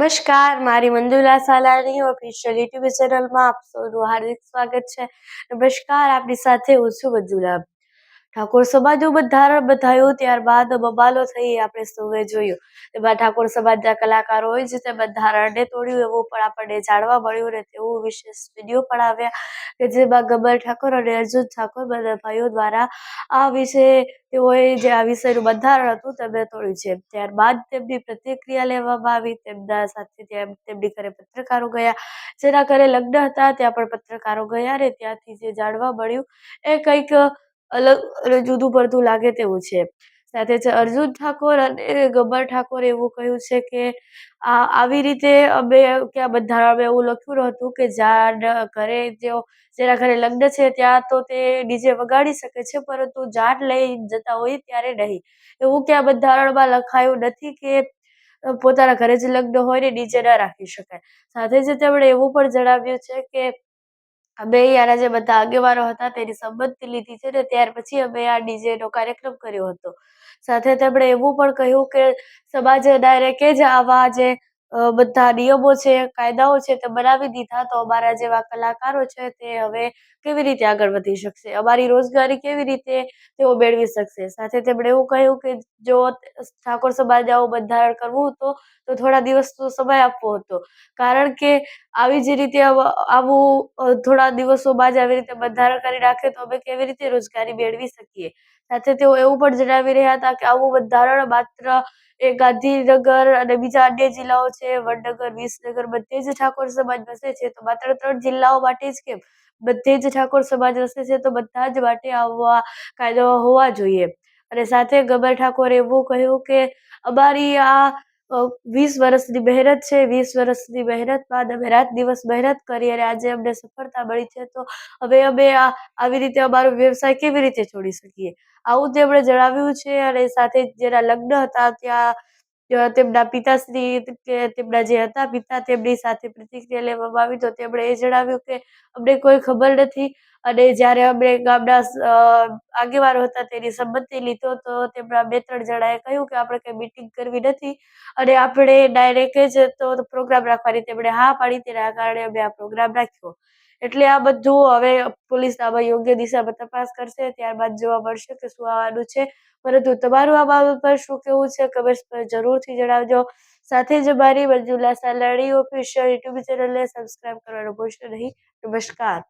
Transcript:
નમસ્કાર, મારી Manjula Salani official YouTube ચેનલમાં આપ સૌનું હાર્દિક સ્વાગત છે. નમસ્કાર, આપની સાથે હું છું મંજુલા. ઠાકોર સમાજનું બંધારણ બંધાયું ત્યારબાદ બબાલો થઈ આપણે સૌએ જોયું. એમાં ઠાકોર સમાજના કલાકારો હોય જે તે બંધારણને તોડ્યું એવું પણ આપણને જાણવા મળ્યું ને તેવું વિશેષ વિડીયો પણ આવ્યા કે જેમાં ગબ્બર ઠાકોર અને અર્જુન ઠાકોર બધા ભાઈઓ દ્વારા આ વિશે તેઓએ જે આ વિષયનું બંધારણ હતું તેમને તોડ્યું છે. ત્યારબાદ તેમની પ્રતિક્રિયા લેવામાં આવી. તેમના સાથે તેમની ઘરે પત્રકારો ગયા, જેના ઘરે લગ્ન હતા ત્યાં પણ પત્રકારો ગયા ને ત્યાંથી જે જાણવા મળ્યું એ કંઈક અલગ જુદું પડતું લાગે તેવું છે. સાથે જ અર્જુન ઠાકોર અને ગબ્બર ઠાકોર એવું કહ્યું છે કે આવી રીતે અમે ક્યાં બંધારણમાં એવું લખ્યું હતું કે ઘરે જેના ઘરે લગ્ન છે ત્યાં તો તે ડીજે વગાડી શકે છે, પરંતુ જાન લઈ જતા હોય ત્યારે નહીં. એવું ક્યાં બંધારણમાં લખાયું નથી કે પોતાના ઘરે જ લગ્ન હોય ને ડીજે ના રાખી શકાય. સાથે જ તેમણે એવું પણ જણાવ્યું છે કે અમે અહીંયાના જે બધા આગેવાનો હતા તેની સંમતિ લીધી છે ને ત્યાર પછી અમે આ ડીજેનો કાર્યક્રમ કર્યો હતો. સાથે તેમણે એવું પણ કહ્યું કે સમાજે ડાયરેક્ટ જ આવા જે બધા નિયમો છે, કાયદાઓ છે તે બનાવી દીધા તો અમારા જેવા કલાકારો છે તે હવે કેવી રીતે આગળ વધી શકશે, અમારી રોજગારી કેવી રીતે તેઓ મેળવી શકશે. સાથે તેમણે એવું કહ્યું કે જો ઠાકોર સમાજે આવું બંધારણ કરવું તો થોડા દિવસનો સમય આપવો હતો, કારણ કે આવી જ રીતે આવું થોડા દિવસોમાં જ આવી રીતે બંધારણ કરી નાખે તો અમે કેવી રીતે રોજગારી મેળવી શકીએ. સાથે તેઓ એવું પણ જણાવી રહ્યા હતા કે આવું બંધારણ માત્ર એ ગાંધીનગર અને બીજા અન્ય જિલ્લાઓ છે, વડનગર, વિસનગર બધે જ ઠાકોર સમાજ વસે છે તો માત્ર 3 જિલ્લાઓ માટે જ કેમ, બધે જ ઠાકોર સમાજ વસે છે તો બધા જ માટે આવા કાયદાઓ હોવા જોઈએ. અને સાથે ગબ્બર ઠાકોરે એવું કહ્યું કે અમારી આ 20 વર્ષની મહેનત છે, 20 વર્ષની મહેનત બાદ અમે રાત દિવસ મહેનત કરી અને આજે અમને સફળતા મળી છે તો હવે અમે આવી રીતે અમારો વ્યવસાય કેવી રીતે છોડી શકીએ. આવું તેમણે જણાવ્યું છે. અને સાથે જેના લગ્ન હતા ત્યાં તેમના પિતાશ્રી કે તેમના જે હતા પિતા તેમની સાથે પ્રતિક્રિયા લેવામાં આવી તો તેમણે એ જણાવ્યું કે અમને કોઈ ખબર નથી અને જ્યારે અમે ગામના આગેવાનો હતા તેની સંમતિ લીધો તો તેમના 2-3 જણાએ કહ્યું કે આપણે કંઈ મીટિંગ કરવી નથી અને આપણે ડાયરેક્ટ જ તો પ્રોગ્રામ રાખવાની તેમણે હા પાડી, તેના કારણે અમે આ પ્રોગ્રામ રાખ્યો. એટલે આ બધું હવે પોલીસ આમાં યોગ્ય દિશામાં તપાસ કરશે, ત્યારબાદ જોવા મળશે કે શું આવવાનું છે. પરંતુ તમારું આ બાબત પર શું કહેવું છે કમેન્ટ્સ પર જરૂરથી જણાવજો. સાથે જ મારી મંજુલા સાલાણી ઓફિશિયલ યુટ્યુબ ચેનલને સબસ્ક્રાઇબ કરવાનું ભૂલશો નહીં. નમસ્કાર.